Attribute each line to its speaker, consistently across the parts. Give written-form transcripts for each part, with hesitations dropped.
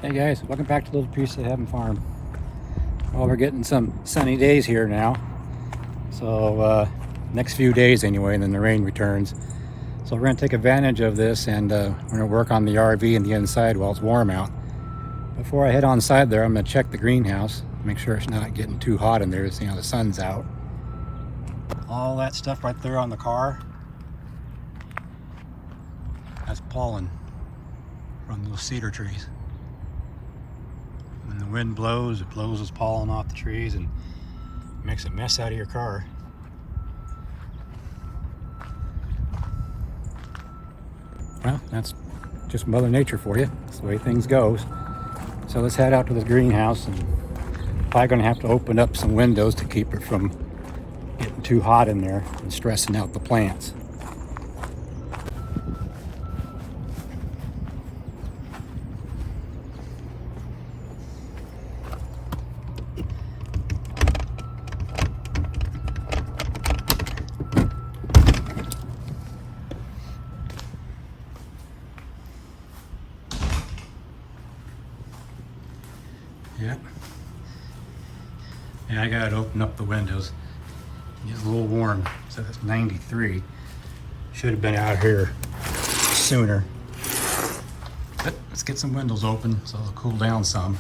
Speaker 1: Hey guys, welcome back to Little Piece of Heaven Farm. Well, we're getting some sunny days here now. So next few days anyway, and then the rain returns. So we're going to take advantage of this, and we're going to work on the RV and the inside while it's warm out. Before I head on side there, I'm going to check the greenhouse, make sure it's not getting too hot in there. You know, the sun's out. All that stuff right there on the car, that's pollen from those cedar trees. When the wind blows, it blows this pollen off the trees and makes a mess out of your car. Well, that's just Mother Nature for you. That's the way things go. So let's head out to the greenhouse, and probably going to have to open up some windows to keep it from getting too hot in there and stressing out the plants. Yep. Yeah, I gotta open up the windows. It's a little warm, so it's 93. Should have been out here sooner. But let's get some windows open so it'll cool down some.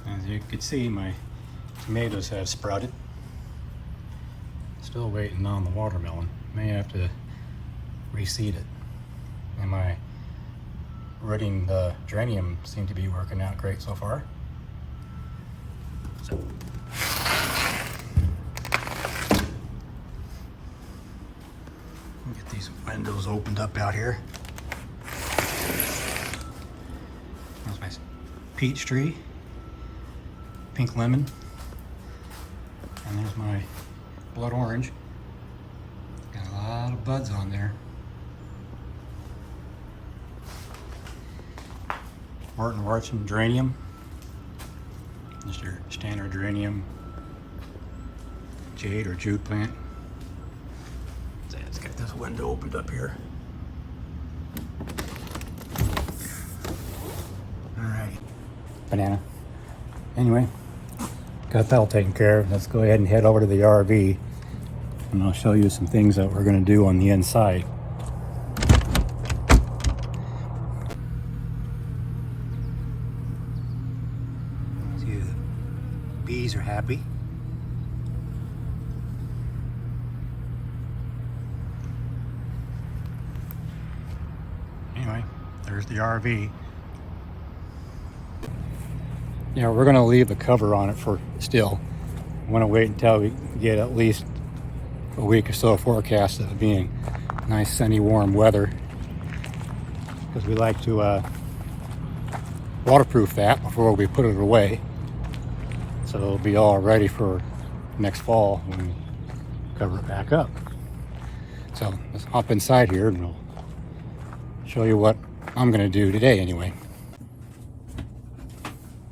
Speaker 1: As you can see, my tomatoes have sprouted. Still waiting on the watermelon. May have to reseed it. And my rooting the geranium seem to be working out great so far. So get these windows opened up out here. There's my peach tree, pink lemon, and there's my blood orange. Got a lot of buds on there. Martin Wartson geranium. Just your standard geranium, jade or jute plant. So let's get this window opened up here. Alright. Banana. Anyway, got that all taken care of. Let's go ahead and head over to the RV, and I'll show you some things that we're going to do on the inside. See, the bees are happy. Anyway, there's the RV. Yeah, we're going to leave the cover on it for still. I want to wait until we get at least a week or so forecast of it being nice sunny warm weather, because we like to waterproof that before we put it away, so it'll be all ready for next fall when we cover it back up. So let's hop inside here and we'll show you what I'm going to do today anyway.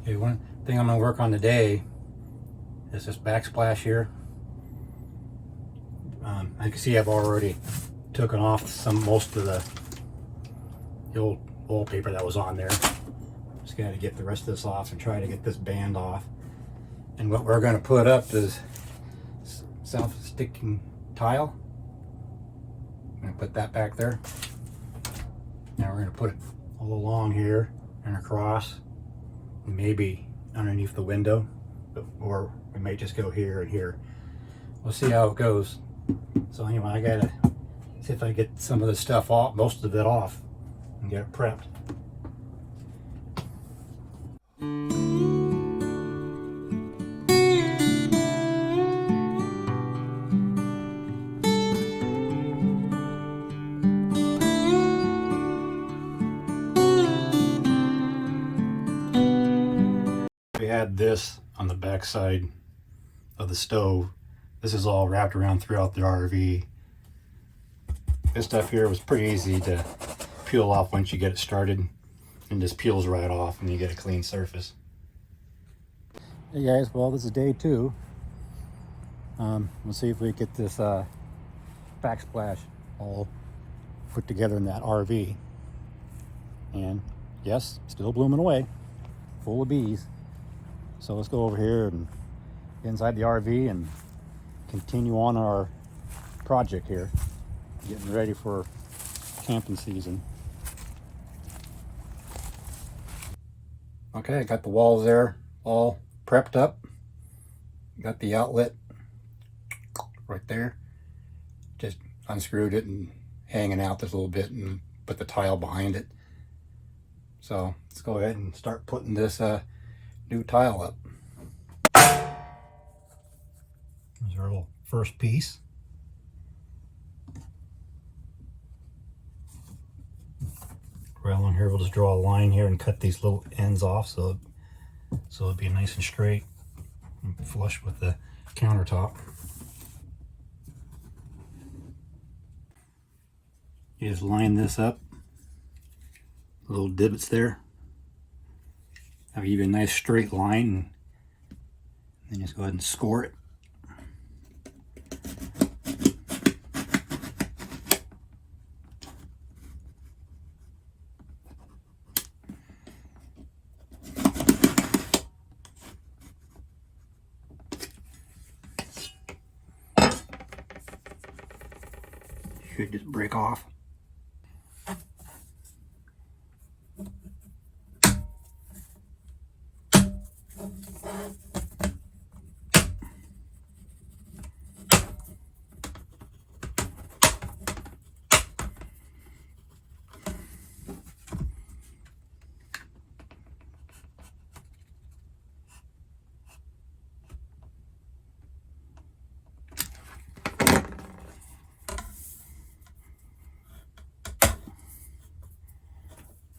Speaker 1: Okay, one thing I'm going to work on today is this backsplash here. I can see I've already taken off most of the old wallpaper that was on there. Just got to get the rest of this off and try to get this band off. And what we're going to put up is self-sticking tile. I'm going to put that back there. Now we're going to put it all along here and across, and maybe underneath the window, or we may just go here and here. We'll see how it goes. So anyway, I gotta see if I get some of this stuff off, most of it off, and get it prepped. We had this on the back side of the stove. This is all wrapped around throughout the RV. This stuff here was pretty easy to peel off once you get it started, and just peels right off and you get a clean surface. Hey guys, well, this is day 2. We'll see if we get this backsplash all put together in that RV. And yes, still blooming away, full of bees. So let's go over here and inside the RV and continue on our project here, getting ready for camping season. Okay, I got the walls there all prepped up. Got the outlet right there. Just unscrewed it and hanging out this a little bit and put the tile behind it. So let's go ahead and start putting this new tile up. There's our little first piece. Right along here, we'll just draw a line here and cut these little ends off so it'll be nice and straight and flush with the countertop. You just line this up, little divots there. Have you a nice straight line, and then just go ahead and score it. Should just break off.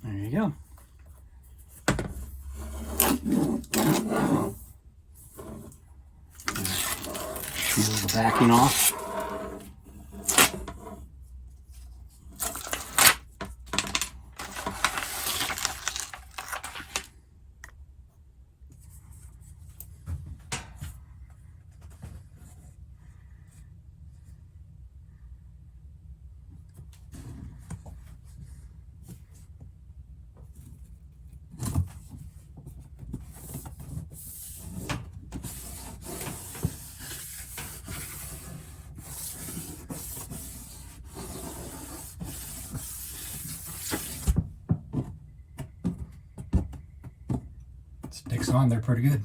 Speaker 1: There you go. Peel the backing off. Sticks on there pretty good.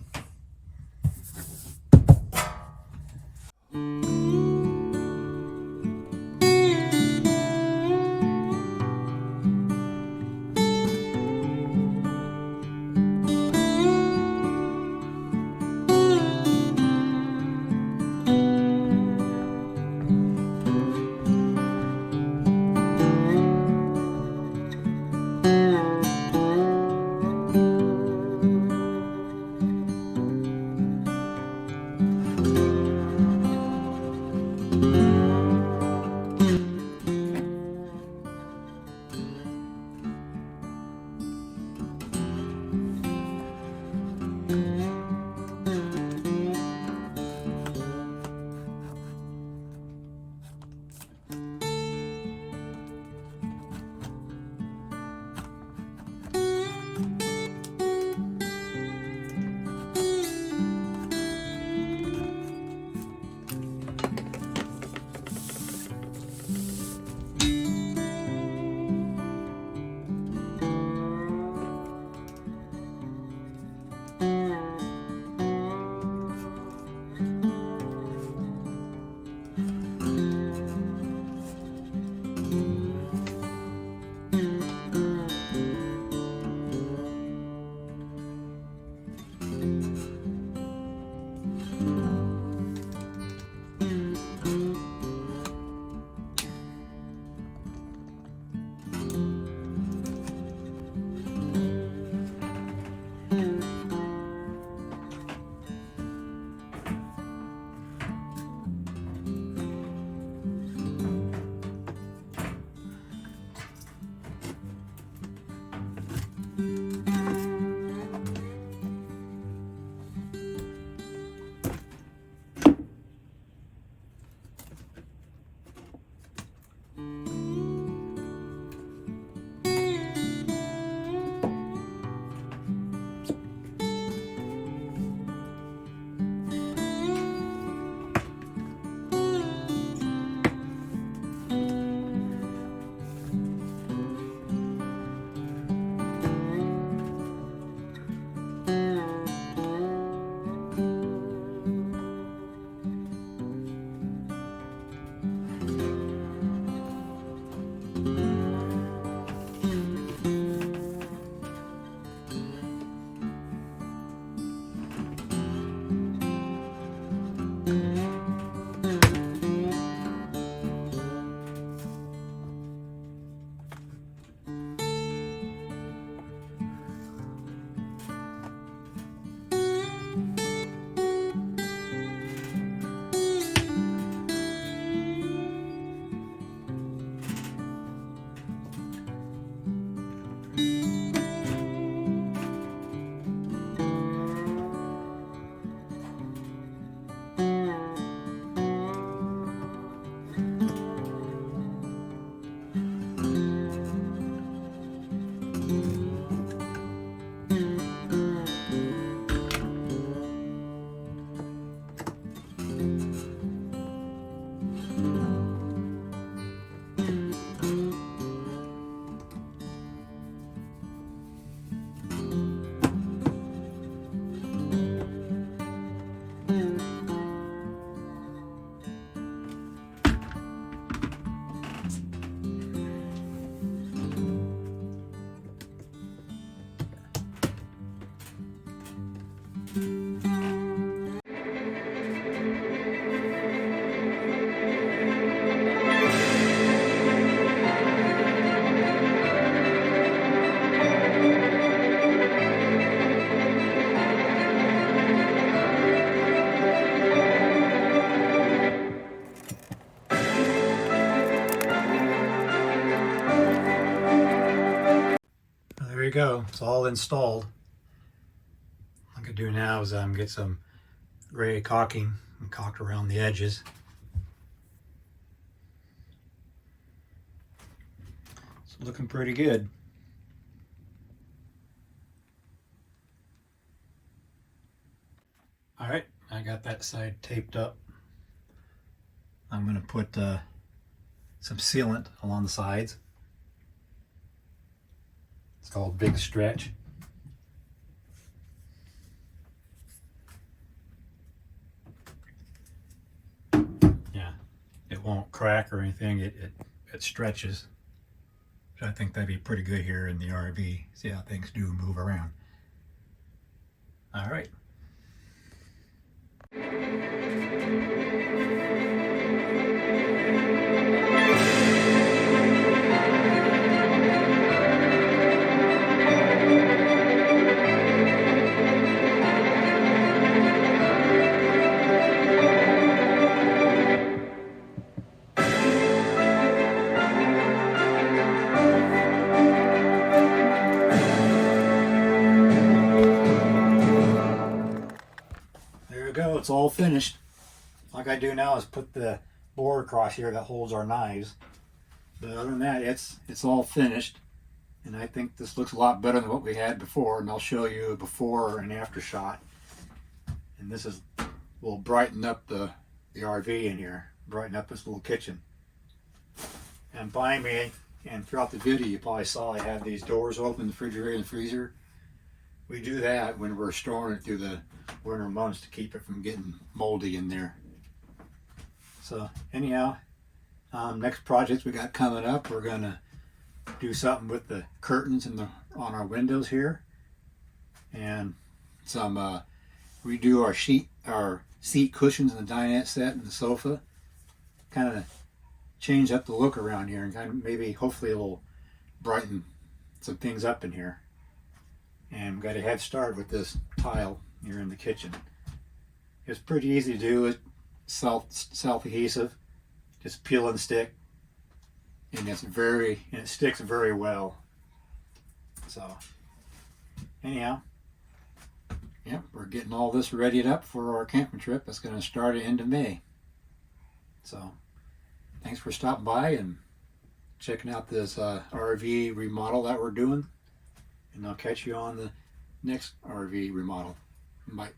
Speaker 1: There you go. It's all installed. What I'm going to do now is get some gray caulking and caulk around the edges. It's looking pretty good. All right, I got that side taped up. I'm going to put some sealant along the sides. It's called Big Stretch. Yeah, it won't crack or anything. It stretches. So I think that'd be pretty good here in the RV. See how things do move around. All right. Go, it's all finished. All I gotta do now is put the board across here that holds our knives. But other than that, it's all finished, and I think this looks a lot better than what we had before, and I'll show you a before and after shot. And this will brighten up the RV in here, brighten up this little kitchen. And behind me, and throughout the video, you probably saw I had these doors open, the refrigerator and the freezer. We do that when we're storing it through the winter months to keep it from getting moldy in there. So anyhow, next projects we got coming up, we're gonna do something with the curtains on our windows here, and some redo our seat cushions in the dinette set and the sofa. Kind of change up the look around here, and kind of maybe hopefully it'll brighten some things up in here. And we got a head start with this tile here in the kitchen. It's pretty easy to do. It's self-adhesive. Just peel and stick, and it sticks very well. So anyhow, yep, we're getting all this readied up for our camping trip. That's going to start at the end of May. So thanks for stopping by, and checking out this RV remodel that we're doing. And I'll catch you on the next RV remodel. Bye.